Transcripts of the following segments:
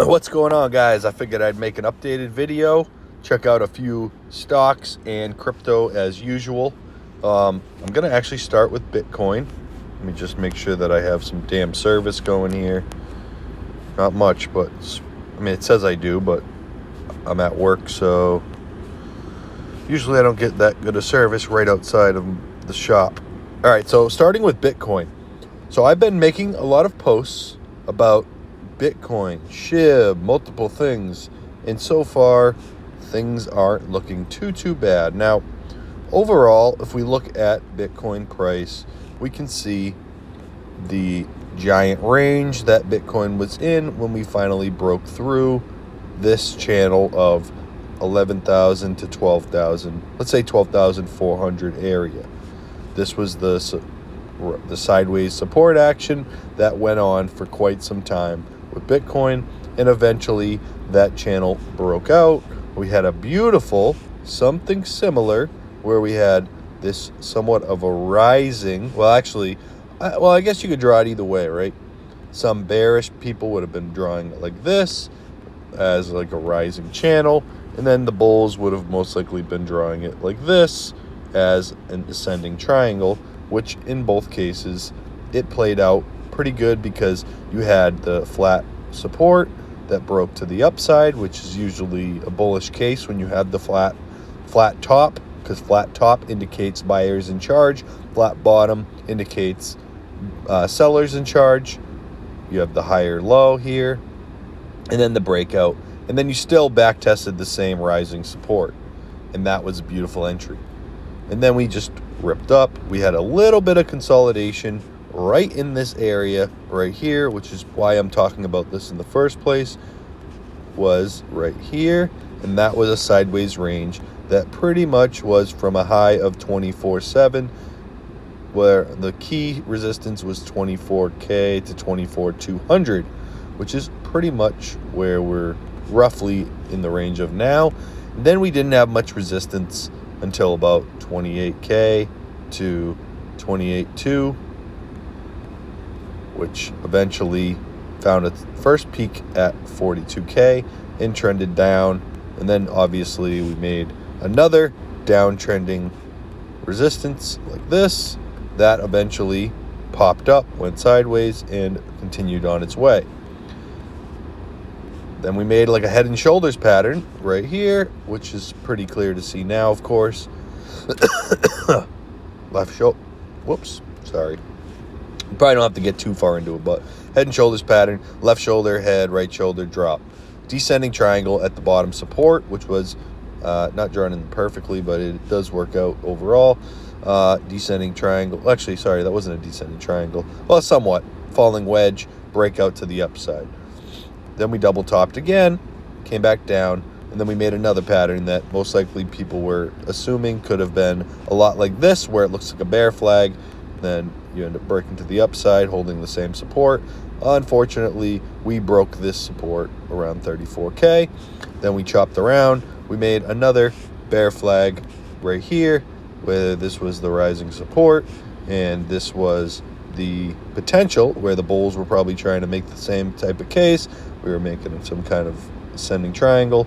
What's going on, guys? I figured I'd make an updated video, check out a few stocks and crypto as usual. I'm gonna actually start with Bitcoin. Let me just make sure that I have some damn service going here. Not much, but I mean, it says I do, but I'm at work, so usually I don't get that good a service right outside of the shop. All right, so starting with Bitcoin. So I've been making a lot of posts about Bitcoin, SHIB, multiple things, and so far things aren't looking too bad. Now, overall, if we look at Bitcoin price, we can see the giant range that Bitcoin was in when we finally broke through this channel of 11,000 to 12,000, let's say 12,400 area. This was the sideways support action that went on for quite some time with Bitcoin, and eventually that channel broke out. We had a beautiful something similar where we had this somewhat of a rising, I guess you could draw it either way, right? Some bearish people would have been drawing it like this as like a rising channel, and then the bulls would have most likely been drawing it like this as an ascending triangle, which in both cases it played out pretty good because you had the flat support that broke to the upside, which is usually a bullish case when you have the flat top, because flat top indicates buyers in charge, flat bottom indicates sellers in charge. You have the higher low here, and then the breakout, and then you still back tested the same rising support, and that was a beautiful entry. And then we just ripped up. We had a little bit of consolidation right in this area right here, which is why I'm talking about this in the first place, was right here, and that was a sideways range that pretty much was from a high of 24.7, where the key resistance was 24K to 24,200, which is pretty much where we're roughly in the range of now. And then we didn't have much resistance until about 28K to 28.2, which eventually found its first peak at 42K and trended down. And then obviously we made another downtrending resistance like this that eventually popped up, went sideways, and continued on its way. Then we made like a head and shoulders pattern right here, which is pretty clear to see now, of course. Left shoulder, whoops, sorry. You probably don't have to get too far into it, but head and shoulders pattern, left shoulder, head, right shoulder, drop. Descending triangle at the bottom support, which was not drawn in perfectly, but it does work out overall. Descending triangle, actually, sorry, that wasn't a descending triangle. Well, somewhat. Falling wedge, breakout to the upside. Then we double topped again, came back down, and then we made another pattern that most likely people were assuming could have been a lot like this, where it looks like a bear flag. Then you end up breaking to the upside, holding the same support. Unfortunately, we broke this support around 34K. Then we chopped around. We made another bear flag right here, where this was the rising support, and this was the potential where the bulls were probably trying to make the same type of case. We were making some kind of ascending triangle,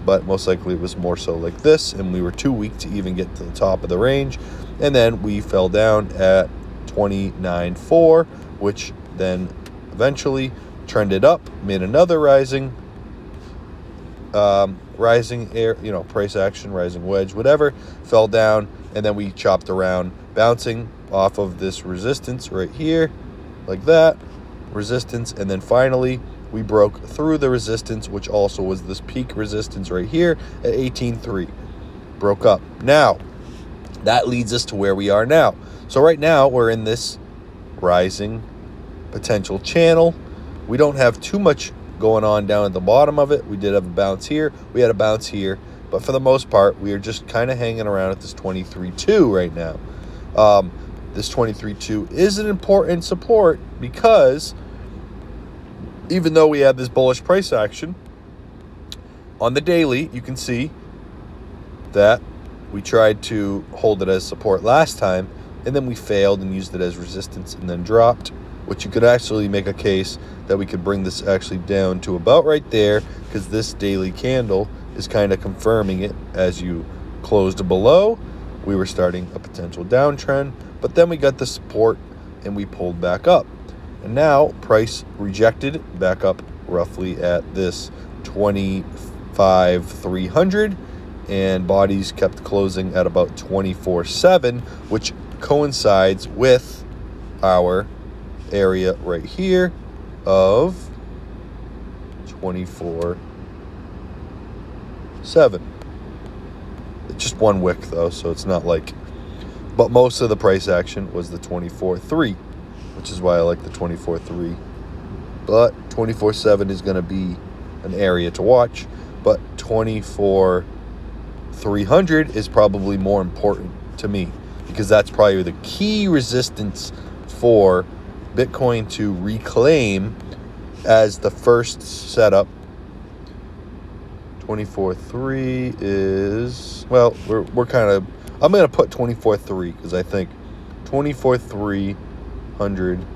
but most likely it was more so like this, and we were too weak to even get to the top of the range. And then we fell down at 29.4, which then eventually trended up, made another rising price action, rising wedge, whatever, fell down, and then we chopped around, bouncing off of this resistance right here, like that, resistance, and then finally we broke through the resistance, which also was this peak resistance right here at 18.3. Broke up. Now, that leads us to where we are now. So right now, we're in this rising potential channel. We don't have too much going on down at the bottom of it. We did have a bounce here. We had a bounce here. But for the most part, we are just kind of hanging around at this 23.2 right now. This 23.2 is an important support because even though we had this bullish price action, on the daily, you can see that we tried to hold it as support last time, and then we failed and used it as resistance and then dropped. which you could actually make a case that we could bring this actually down to about right there, because this daily candle is kind of confirming it. As you closed below, we were starting a potential downtrend, but then we got the support and we pulled back up. And now price rejected back up roughly at this 25,300, and bodies kept closing at about 24.7, which coincides with our area right here of 24.7. It's just one wick though, so it's not like, but most of the price action was the 24.3, which is why I like the 24.3. But 24.7 is going to be an area to watch, but 24,300 is probably more important to me, because that's probably the key resistance for Bitcoin to reclaim as the first setup. 24.3 is, well, we're kind of, I'm going to put 24.3 because I think 24,300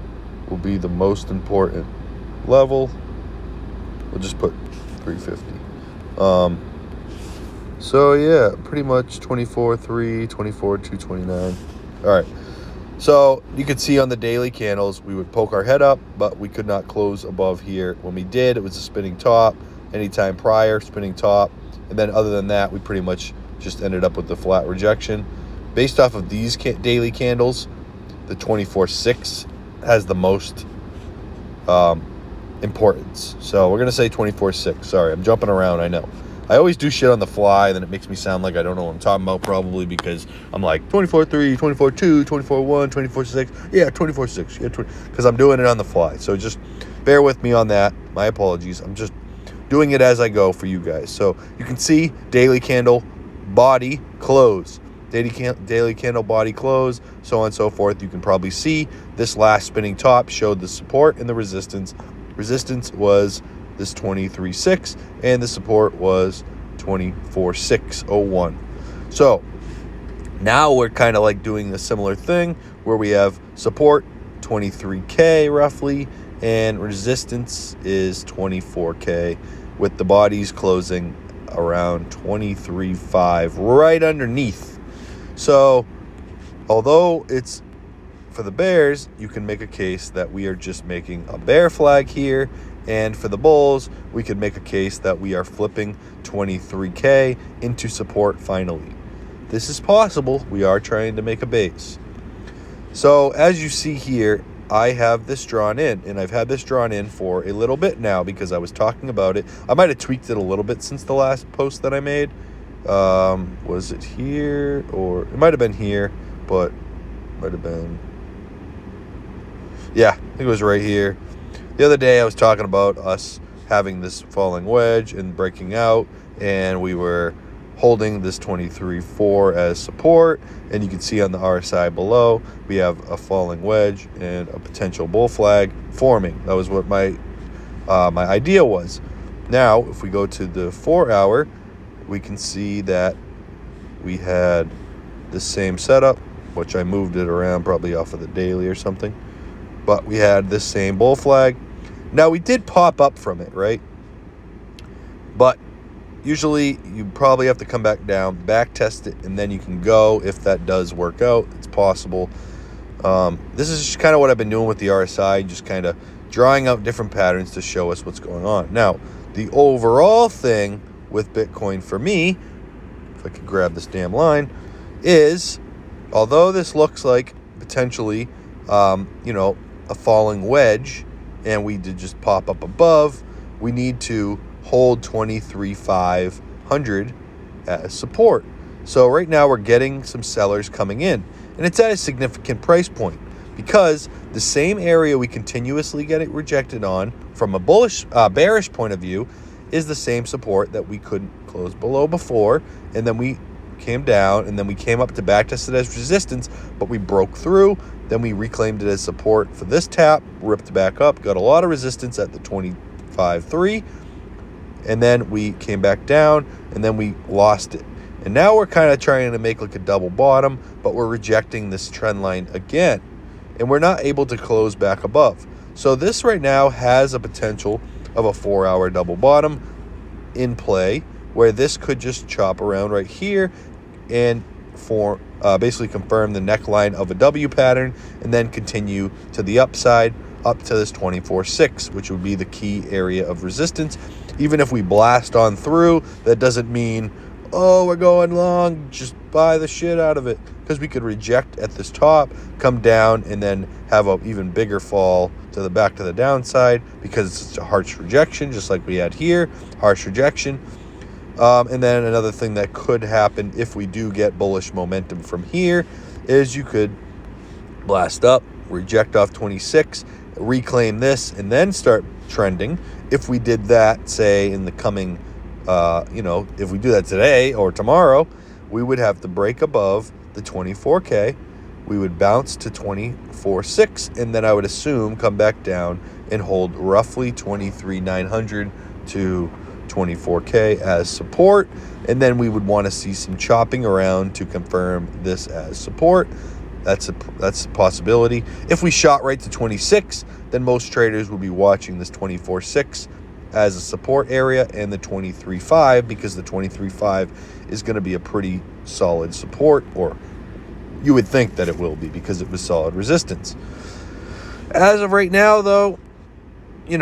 will be the most important level. We'll just put 350. So yeah, pretty much 24.3, 24,229. All right. So you could see on the daily candles, we would poke our head up, but we could not close above here. When we did, it was a spinning top. Anytime prior, spinning top. And then other than that, we pretty much just ended up with the flat rejection. Based off of these daily candles, the 24.6 has the most importance. So we're going to say 24.6. Sorry, I'm jumping around, I know. I always do shit on the fly, and then it makes me sound like I don't know what I'm talking about, probably because I'm like 24.3, 24.2, 24.1, 24.6. Yeah, 24.6. Yeah, because I'm doing it on the fly. So just bear with me on that. My apologies. I'm just doing it as I go for you guys. So you can see daily candle, body, close. Daily candle, body, close, so on and so forth. You can probably see this last spinning top showed the support and the resistance. Resistance was this 23.6, and the support was 24.601. So now we're kind of like doing a similar thing where we have support 23K roughly, and resistance is 24K, with the bodies closing around 23.5 right underneath. So although it's for the bears, you can make a case that we are just making a bear flag here, and for the bulls, we could make a case that we are flipping 23K into support finally. This is possible. We are trying to make a base. So as you see here, I have this drawn in, and I've had this drawn in for a little bit now because I was talking about it. I might have tweaked it a little bit since the last post that I made. Was it here, or it might have been here, but might have been, yeah, I think it was right here. The other day I was talking about us having this falling wedge and breaking out, and we were holding this 23.4 as support, and you can see on the RSI below we have a falling wedge and a potential bull flag forming. That was what my idea was. Now if we go to the 4 hour, we can see that we had the same setup, which I moved it around probably off of the daily or something, but we had this same bull flag. Now we did pop up from it, right? But usually you probably have to come back down, back test it, and then you can go if that does work out. It's possible. This is just kind of what I've been doing with the RSI, just kind of drawing out different patterns to show us what's going on. Now, the overall thing with Bitcoin for me, if I could grab this damn line, is although this looks like potentially, a falling wedge, and we did just pop up above, we need to hold 23,500 as support. So right now we're getting some sellers coming in, and it's at a significant price point because the same area we continuously get it rejected on from a bearish point of view is the same support that we couldn't close below before, and then we came down, and then we came up to back test it as resistance, but we broke through. Then we reclaimed it as support for this tap, ripped back up, got a lot of resistance at the 25.3, and then we came back down, and then we lost it. And now we're kind of trying to make like a double bottom, but we're rejecting this trend line again. and we're not able to close back above. So this right now has a potential of a 4-hour double bottom in play, where this could just chop around right here and basically confirm the neckline of a W pattern, and then continue to the upside up to this 24.6, which would be the key area of resistance. Even if we blast on through, that doesn't mean, oh, we're going long, just buy the shit out of it, because we could reject at this top, come down, and then have an even bigger fall to the back to the downside, because it's a harsh rejection, just like we had here, harsh rejection. And then another thing that could happen if we do get bullish momentum from here is you could blast up, reject off 26, reclaim this, and then start trending. If we did that, say, in the coming, if we do that today or tomorrow, we would have to break above the 24K. We would bounce to 24.6, and then I would assume come back down and hold roughly 23,900 to 24K as support. And then we would want to see some chopping around to confirm this as support. That's a possibility. If we shot right to 26, then most traders would be watching this 24.6 as a support area, and the 23.5, because the 23.5 is going to be a pretty solid support, or you would think that it will be, because it was solid resistance. As of right now, though, you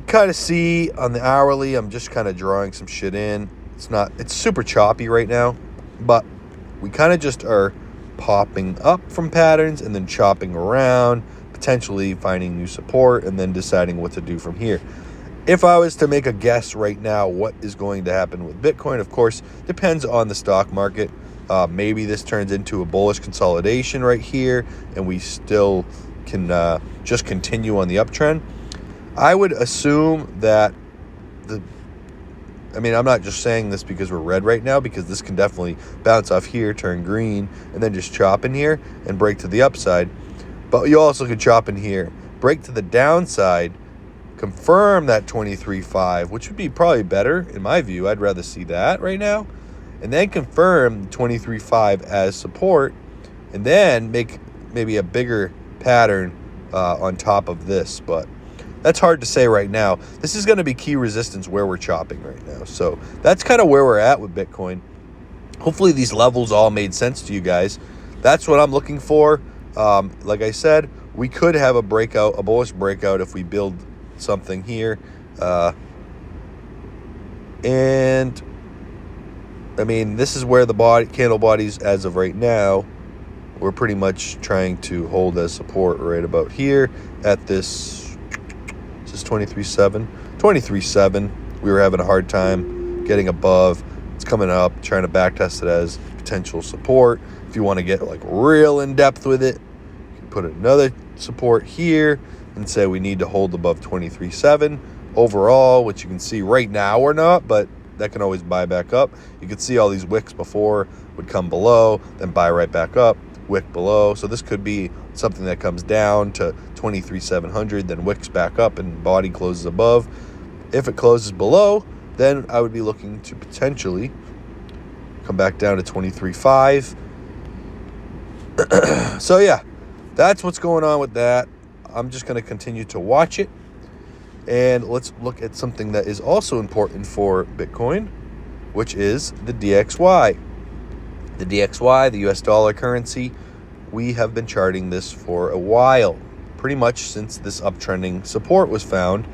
kind of see on the hourly, I'm just kind of drawing some shit in. It's super choppy right now, but we kind of just are popping up from patterns and then chopping around, potentially finding new support, and then deciding what to do from here. If I was to make a guess right now what is going to happen with Bitcoin, of course, depends on the stock market. Maybe this turns into a bullish consolidation right here, and we still can just continue on the uptrend. I would assume that I'm not just saying this because we're red right now, because this can definitely bounce off here, turn green, and then just chop in here and break to the upside. But you also could chop in here, break to the downside, confirm that 23.5, which would be probably better in my view. I'd rather see that right now. And then confirm 23.5 as support, and then make maybe a bigger pattern on top of this. But that's hard to say right now. This is going to be key resistance where we're chopping right now. So that's kind of where we're at with Bitcoin. Hopefully these levels all made sense to you guys. That's what I'm looking for. Like I said, we could have a bullish breakout if we build something here. And this is where the candle bodies, as of right now, we're pretty much trying to hold as support right about here at this. This is 23.7. We were having a hard time getting above. It's coming up, trying to backtest it as potential support. If you want to get real in depth with it, you can put another support here and say we need to hold above 23.7 overall, which you can see right now or not, but that can always buy back up. You can see all these wicks before would come below, then buy right back up, wick below. So this could be something that comes down to 23,700, then wicks back up and body closes above. If it closes below, then I would be looking to potentially come back down to 23.5. So yeah, that's what's going on with that. I'm just going to continue to watch it. And let's look at something that is also important for Bitcoin, which is the DXY. The DXY, the US dollar currency, we have been charting this for a while, pretty much since this uptrending support was found,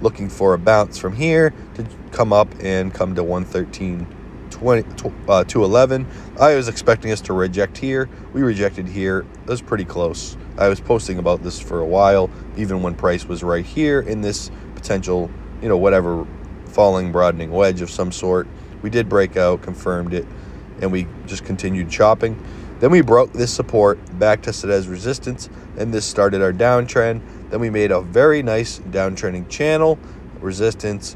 looking for a bounce from here to come up and come to 113.211. I was expecting us to reject here. We rejected here. It was pretty close. I was posting about this for a while, even when price was right here in this potential, whatever, falling, broadening wedge of some sort. We did break out, confirmed it, and we just continued chopping. Then we broke this support, back tested as resistance, and this started our downtrend. Then we made a very nice downtrending channel, resistance.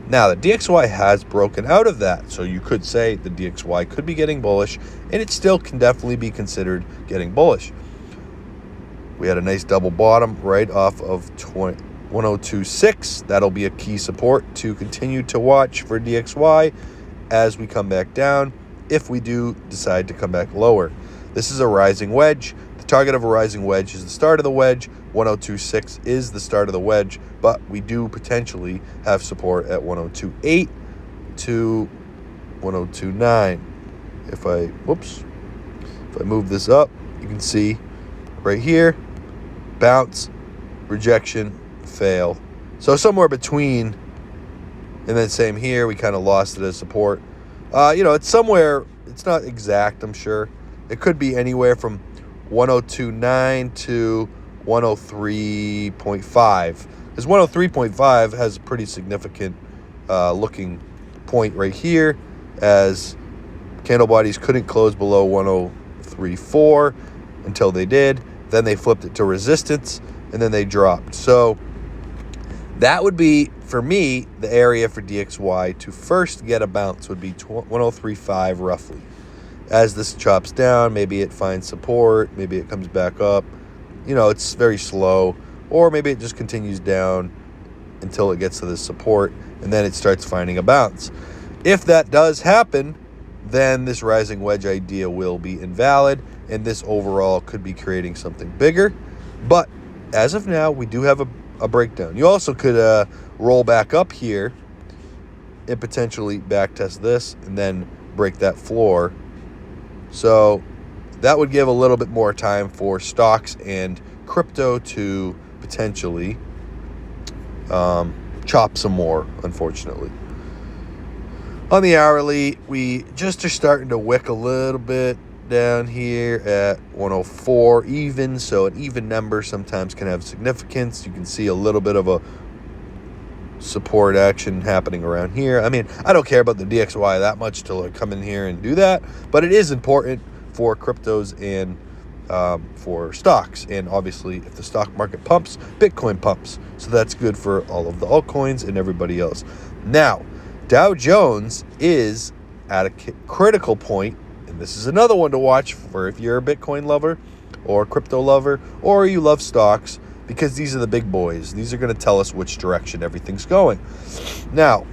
Now the DXY has broken out of that, so you could say the DXY could be getting bullish, and it still can definitely be considered getting bullish. We had a nice double bottom right off of 102.6. That'll be a key support to continue to watch for DXY as we come back down, if we do decide to come back lower. This is a rising wedge. The target of a rising wedge is the start of the wedge. 102.6 is the start of the wedge, but we do potentially have support at 102.8 to 102.9. If I move this up, you can see right here, bounce, rejection, fail. So somewhere between, and then same here, we kind of lost it as support. It's somewhere, it's not exact, I'm sure. It could be anywhere from 102.9 to 103.5. Because 103.5 has a pretty significant looking point right here, as candle bodies couldn't close below 103.4 until they did. Then they flipped it to resistance, and then they dropped. So that would be, for me, the area for DXY to first get a bounce would be 103.5 roughly. As this chops down, maybe it finds support, maybe it comes back up. It's very slow. Or maybe it just continues down until it gets to this support, and then it starts finding a bounce. If that does happen, then this rising wedge idea will be invalid, and this overall could be creating something bigger. But as of now, we do have a breakdown. You also could roll back up here and potentially backtest this and then break that floor. So that would give a little bit more time for stocks and crypto to potentially chop some more, unfortunately. On the hourly, we just are starting to wick a little bit down here at 104 even. So an even number sometimes can have significance. You can see a little bit of a support action happening around here. I mean, I don't care about the DXY that much to come in here and do that, but it is important for cryptos and for stocks. And obviously, if the stock market pumps, Bitcoin pumps. So that's good for all of the altcoins and everybody else. Now, Dow Jones is at a critical point, and this is another one to watch for if you're a Bitcoin lover or a crypto lover or you love stocks, because these are the big boys. These are going to tell us which direction everything's going. Now,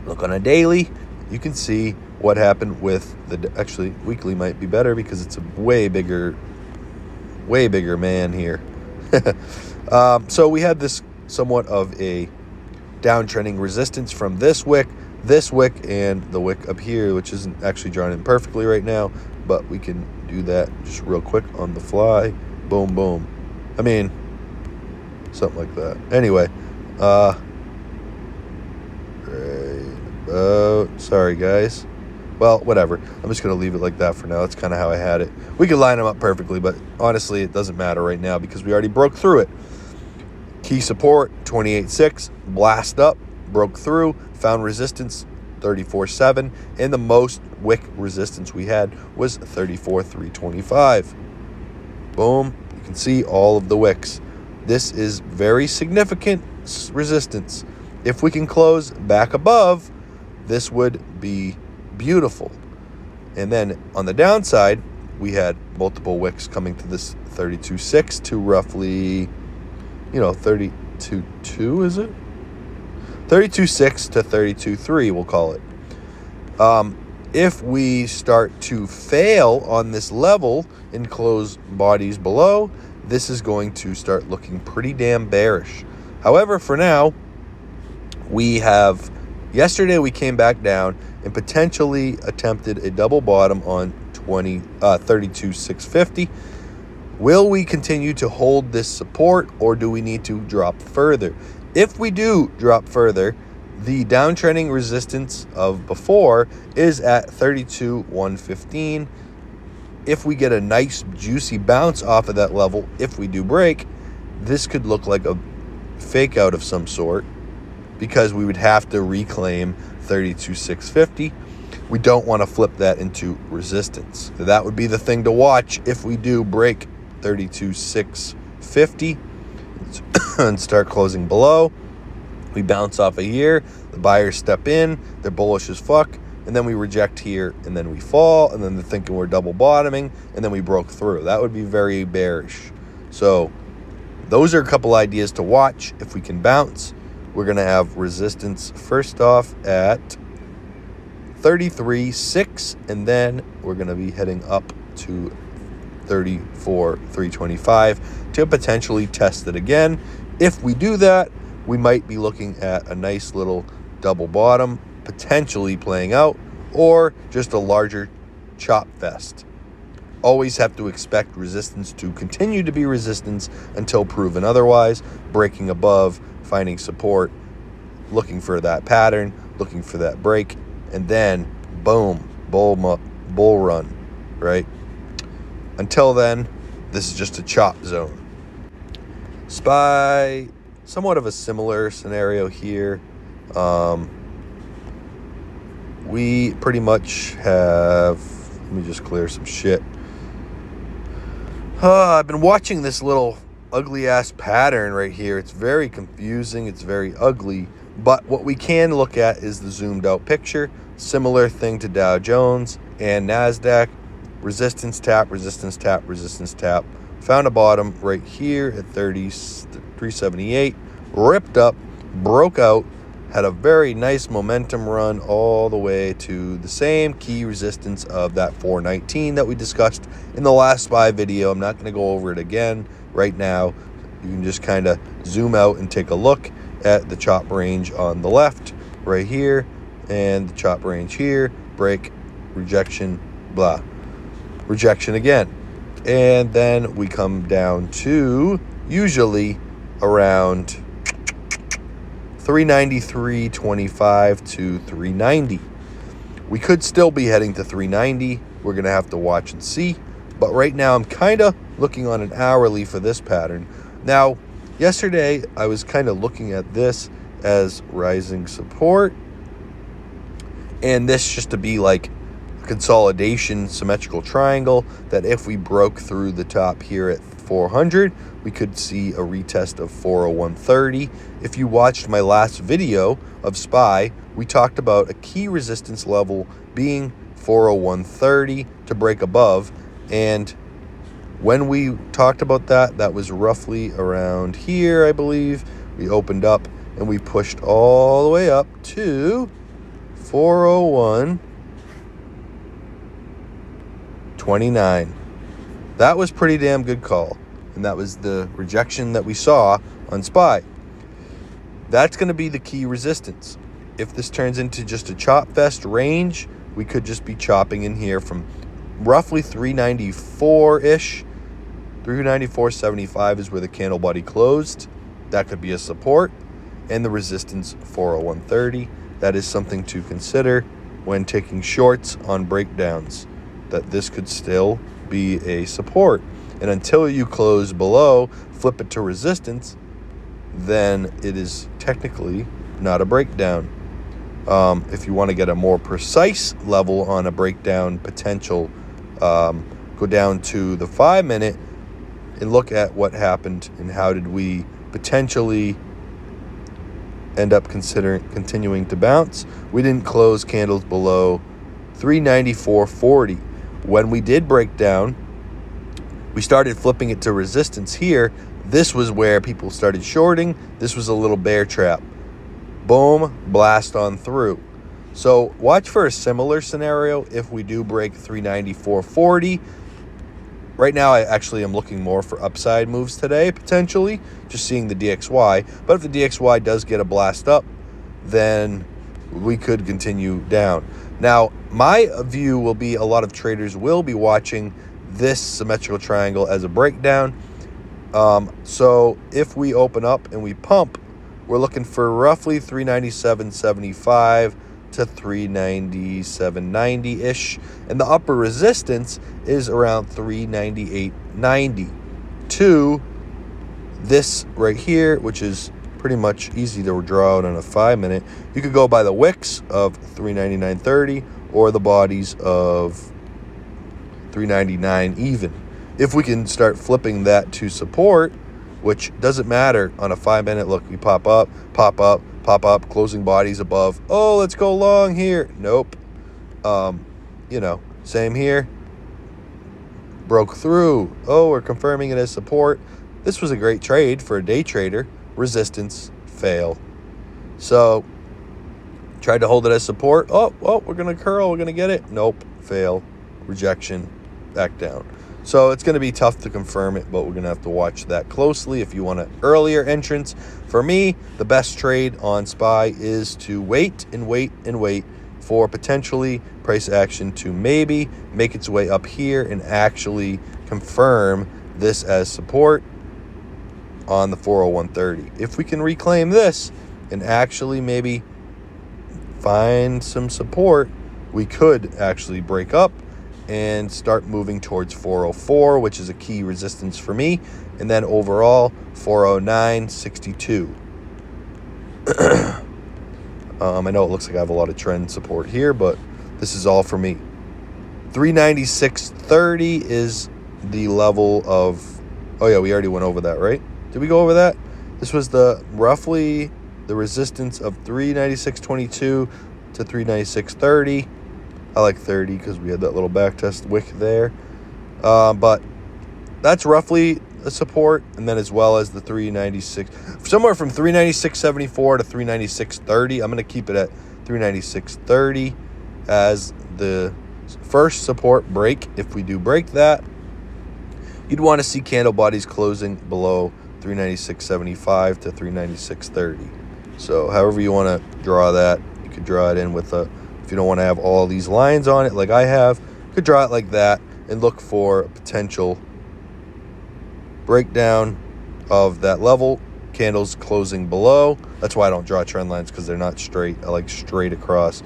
look on a daily, you can see what happened with actually weekly might be better because it's a way bigger man here. So we had this somewhat of a downtrending resistance from this wick, and the wick up here, which isn't actually drawn in perfectly right now, but we can do that just real quick on the fly. Boom, boom. I mean, something like that. Anyway, sorry guys. Well, whatever. I'm just going to leave it like that for now. That's kind of how I had it. We could line them up perfectly, but honestly, it doesn't matter right now because we already broke through it. Key support, 28.6, blast up, broke through, found resistance, 34.7, and the most wick resistance we had was 34.325. Boom. You can see all of the wicks. This is very significant resistance. If we can close back above, this would be beautiful. And then on the downside, we had multiple wicks coming to this 32.6 to roughly, 32.2, is it? 32.6 to 32.3, we'll call it. If we start to fail on this level and close bodies below, this is going to start looking pretty damn bearish. However, for now, yesterday we came back down and potentially attempted a double bottom on 32.650. Will we continue to hold this support, or do we need to drop further? If we do drop further, the downtrending resistance of before is at 32.115. If we get a nice juicy bounce off of that level, if we do break, this could look like a fake out of some sort, because we would have to reclaim 32.650. We don't want to flip that into resistance. That would be the thing to watch if we do break 32.650 and start closing below. We bounce off a here, the buyers step in, they're bullish as fuck, and then we reject here, and then we fall, and then they're thinking we're double bottoming, and then we broke through. That would be very bearish. So those are a couple ideas to watch. If we can bounce, we're going to have resistance first off at 33.6, and then we're going to be heading up to 34,325 to potentially test it again. If we do that, we might be looking at a nice little double bottom potentially playing out, or just a larger chop fest. Always have to expect resistance to continue to be resistance until proven otherwise, breaking above, finding support, looking for that pattern, looking for that break, and then boom, bull run, right? Until then, this is just a chop zone. SPY, somewhat of a similar scenario here. We pretty much have, let me just clear some shit. I've been watching this little ugly ass pattern right here. It's very confusing. It's very ugly. But what we can look at is the zoomed out picture. Similar thing to Dow Jones and NASDAQ. Resistance tap, resistance tap, resistance tap. Found a bottom right here at 378. Ripped up, broke out. Had a very nice momentum run all the way to the same key resistance of that 419 that we discussed in the last SPY video. I'm not going to go over it again right now. You can just kind of zoom out and take a look at the chop range on the left right here and the chop range here. Break, rejection, blah. Rejection again. And then we come down to usually around 393.25 to 390. We could still be heading to 390. We're going to have to watch and see. But right now I'm kind of looking on an hourly for this pattern. Now, yesterday I was kind of looking at this as rising support. And this just to be like a consolidation symmetrical triangle that if we broke through the top here at 400, we could see a retest of 401.30. If you watched my last video of SPY, we talked about a key resistance level being 401.30 to break above. And when we talked about that, that was roughly around here, I believe. We opened up and we pushed all the way up to 401.29. That was pretty damn good call. And that was the rejection that we saw on SPY. That's going to be the key resistance. If this turns into just a chop fest range, we could just be chopping in here from roughly 394-ish. 394.75 is where the candle body closed. That could be a support. And the resistance 401.30. That is something to consider when taking shorts on breakdowns, that this could still be a support. And until you close below, flip it to resistance, then it is technically not a breakdown. If you want to get a more precise level on a breakdown potential, go down to the 5-minute and look at what happened and how did we potentially end up continuing to bounce. We didn't close candles below 394.40. When we did break down, we started flipping it to resistance here. This was where people started shorting. This was a little bear trap. Boom, blast on through. So watch for a similar scenario if we do break 394.40. Right now, I actually am looking more for upside moves today, potentially, just seeing the DXY. But if the DXY does get a blast up, then we could continue down. Now, my view will be a lot of traders will be watching this symmetrical triangle as a breakdown. So if we open up and we pump, we're looking for roughly 397.75 to 397.90-ish. And the upper resistance is around 398.90 to this right here, which is pretty much easy to draw out on a 5-minute. You could go by the wicks of 399.30 or the bodies of 399 even. If we can start flipping that to support, which doesn't matter on a 5-minute, look, we pop up, pop up, pop up, closing bodies above. Oh, let's go long here. Nope. Same here. Broke through. Oh, we're confirming it as support. This was a great trade for a day trader. Resistance, fail. So, tried to hold it as support. Oh, we're going to curl. We're going to get it. Nope, fail. Rejection, back down. So it's going to be tough to confirm it, but we're going to have to watch that closely if you want an earlier entrance. For me, the best trade on SPY is to wait and wait and wait for potentially price action to maybe make its way up here and actually confirm this as support on the 40130. If we can reclaim this and actually maybe find some support, we could actually break up and start moving towards 404, which is a key resistance for me, and then overall 409.62. I know it looks like I have a lot of trend support here, but this is all for me. 396.30 is the level of, oh yeah, we already went over that, right? Did we go over that? This was roughly the resistance of 396.22 to 396.30. I like 30 because we had that little back test wick there. But that's roughly a support, and then as well as the 396, somewhere from 396.74 to 396.30. I'm going to keep it at 396.30 as the first support break. If we do break that, you'd want to see candle bodies closing below 396.75 to 396.30. So however you want to draw that, you could draw it in with a, if you don't want to have all these lines on it like I have, you could draw it like that and look for a potential breakdown of that level, candles closing below. That's why I don't draw trend lines, because they're not straight. I like straight across.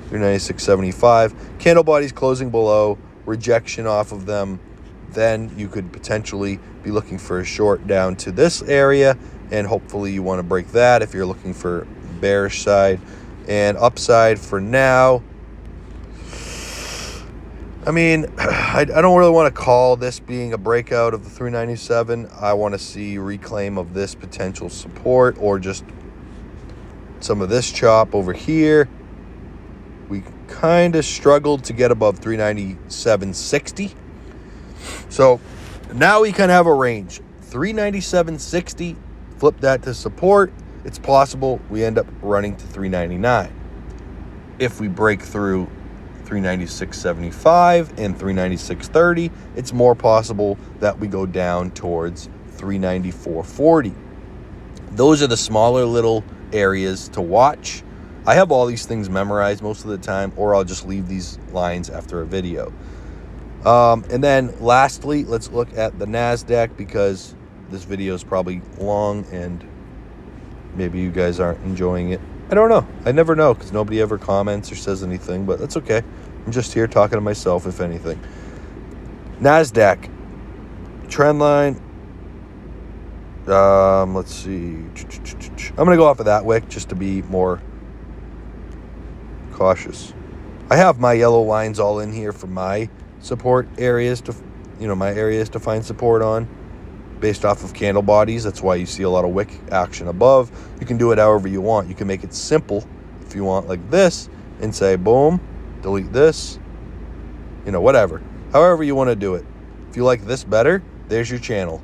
396.75, candle bodies closing below, rejection off of them. Then you could potentially be looking for a short down to this area, and hopefully you want to break that if you're looking for bearish side. And upside for now, I mean, I don't really want to call this being a breakout of the 397. I want to see reclaim of this potential support, or just some of this chop over here. We kind of struggled to get above 397.60. So now we kind of have a range. 397.60, flip that to support. It's possible we end up running to 399. If we break through 396.75 and 396.30, it's more possible that we go down towards 394.40. Those are the smaller little areas to watch. I have all these things memorized most of the time, or I'll just leave these lines after a video. And then lastly, let's look at the NASDAQ, because this video is probably long and maybe you guys aren't enjoying it. I don't know. I never know, because nobody ever comments or says anything, but that's okay. I'm just here talking to myself, if anything. NASDAQ trend line. Let's see. I'm going to go off of that wick just to be more cautious. I have my yellow lines all in here for my support areas to, my areas to find support on, based off of candle bodies. That's why you see a lot of wick action above. You can do it however you want. You can make it simple if you want, like this, and say boom, delete this, whatever. However you want to do it. If you like this better, there's your channel.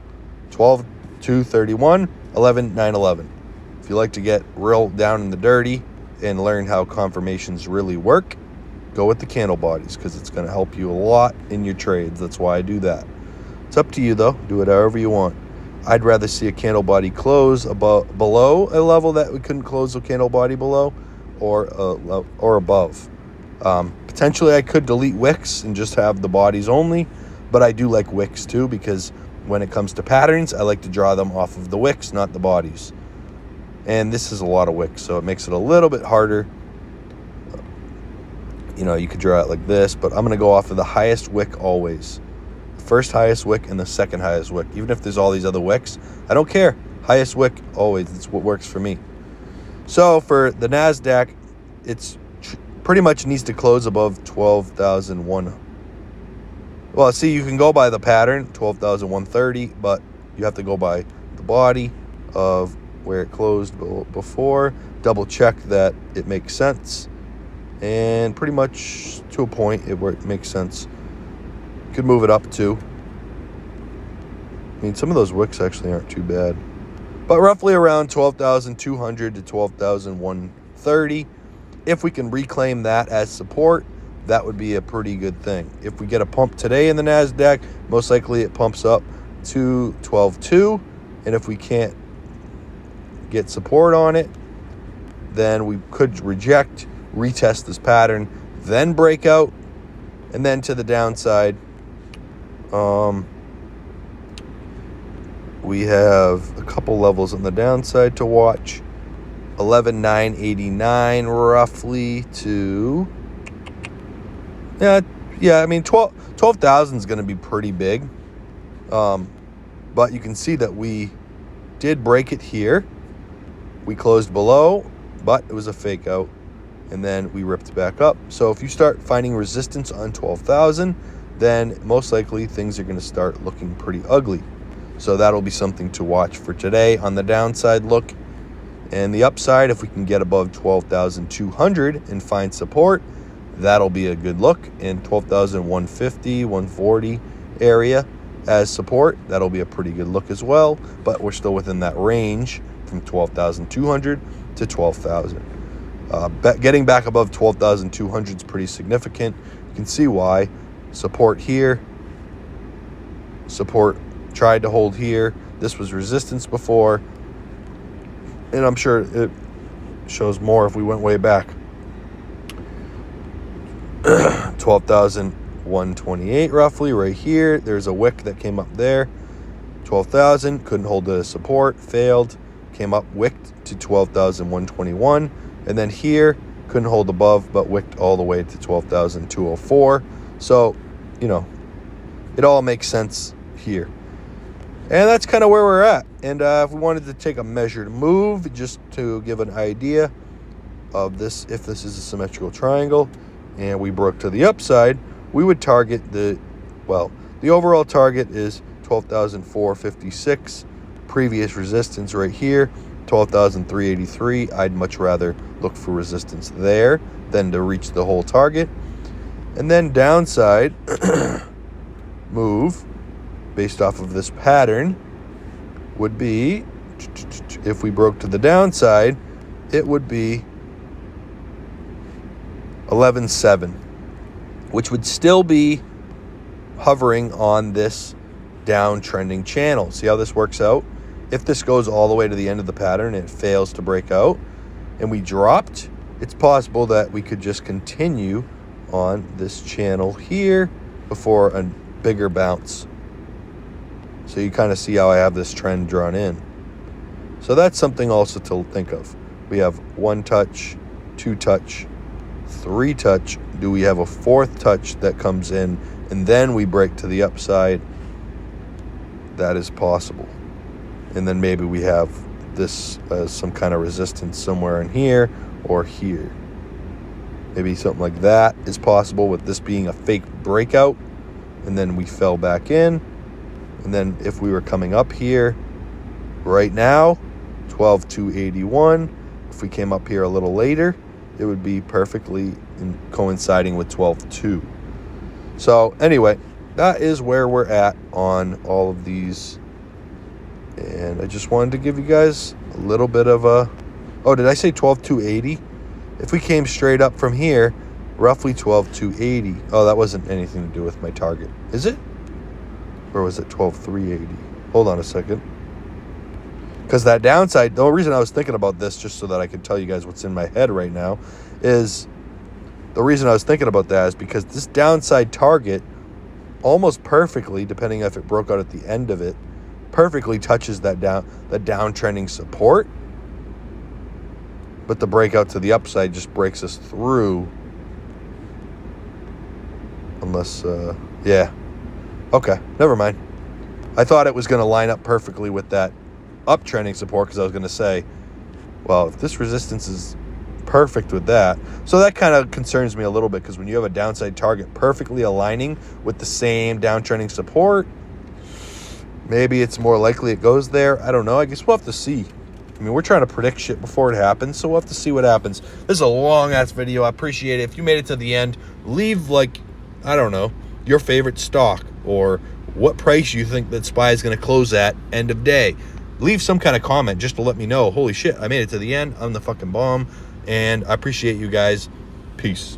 12/2/31, 11/9/11. If you like to get real down in the dirty and learn how confirmations really work, go with the candle bodies, because it's going to help you a lot in your trades. That's why I do that. It's up to you, though. Do it however you want. I'd rather see a candle body close below a level that we couldn't close a candle body below, or above. Potentially, I could delete wicks and just have the bodies only, but I do like wicks too, because when it comes to patterns, I like to draw them off of the wicks, not the bodies. And this is a lot of wicks, so it makes it a little bit harder. You could draw it like this, but I'm going to go off of the highest wick always. First highest wick and the second highest wick. Even if there's all these other wicks, I don't care. Highest wick always. It's what works for me. So for the NASDAQ, it's pretty much needs to close above 12,001. Well, see, you can go by the pattern, 12,130, but you have to go by the body of where it closed before. Double check that it makes sense. And pretty much to a point where it makes sense. You could move it up too. I mean, some of those wicks actually aren't too bad. But roughly around 12,200 to 12,130. If we can reclaim that as support, that would be a pretty good thing. If we get a pump today in the NASDAQ, most likely it pumps up to 12.2. And if we can't get support on it, then we could reject, retest this pattern, then break out, and then to the downside, we have a couple levels on the downside to watch. 11,989 roughly to, yeah, I mean 12,000 is going to be pretty big. But you can see that we did break it here. We closed below, but it was a fake out, and then we ripped back up. So if you start finding resistance on 12,000, then most likely things are going to start looking pretty ugly. So that'll be something to watch for today on the downside look. And the upside, if we can get above 12,200 and find support, that'll be a good look. And 12,150, 140 area as support, that'll be a pretty good look as well. But we're still within that range from 12,200 to 12,000. Getting back above 12,200 is pretty significant. You can see why. Support here. Support tried to hold here. This was resistance before. And I'm sure it shows more if we went way back. 12,128 roughly right here. There's a wick that came up there. 12,000, couldn't hold the support, failed. Came up, wicked to 12,121. And then here, couldn't hold above, but wicked all the way to 12,204. So, you know, it all makes sense here. And that's kind of where we're at. And if we wanted to take a measured move, just to give an idea of this, if this is a symmetrical triangle, and we broke to the upside, we would target the overall target is 12,456. Previous resistance right here, 12,383. I'd much rather look for resistance there than to reach the whole target. And then downside move based off of this pattern would be, if we broke to the downside, it would be 11.7, which would still be hovering on this downtrending channel. See how this works out? If this goes all the way to the end of the pattern and it fails to break out and we dropped, it's possible that we could just continue on this channel here before a bigger bounce. So you kind of see how I have this trend drawn in. So that's something also to think of. We have 1 touch, 2 touch, 3 touch. Do we have a 4th touch that comes in and then we break to the upside? That is possible. And then maybe we have this as some kind of resistance somewhere in here or here. Maybe something like that is possible with this being a fake breakout. And then we fell back in. And then if we were coming up here right now, 12,281. If we came up here a little later, it would be perfectly coinciding with 12.2. So anyway, that is where we're at on all of these. And I just wanted to give you guys a little bit of a... Oh, did I say 12,280? If we came straight up from here, roughly 12,280. Oh, that wasn't anything to do with my target. Is it? Or was it 12,380? Hold on a second. Because that downside, the only reason I was thinking about this, just so that I could tell you guys what's in my head right now, is the reason I was thinking about that is because this downside target almost perfectly, depending if it broke out at the end of it, perfectly touches that downtrending support. But the breakout to the upside just breaks us through. Unless, yeah. Okay, never mind. I thought it was going to line up perfectly with that uptrending support because I was going to say, well, if this resistance is perfect with that. So that kind of concerns me a little bit because when you have a downside target perfectly aligning with the same downtrending support, maybe it's more likely it goes there. I don't know. I guess we'll have to see. I mean, we're trying to predict shit before it happens, so we'll have to see what happens. This is a long-ass video. I appreciate it. If you made it to the end, leave, like, I don't know, your favorite stock or what price you think that SPY is going to close at end of day. Leave some kind of comment just to let me know, holy shit, I made it to the end. I'm the fucking bomb, and I appreciate you guys. Peace.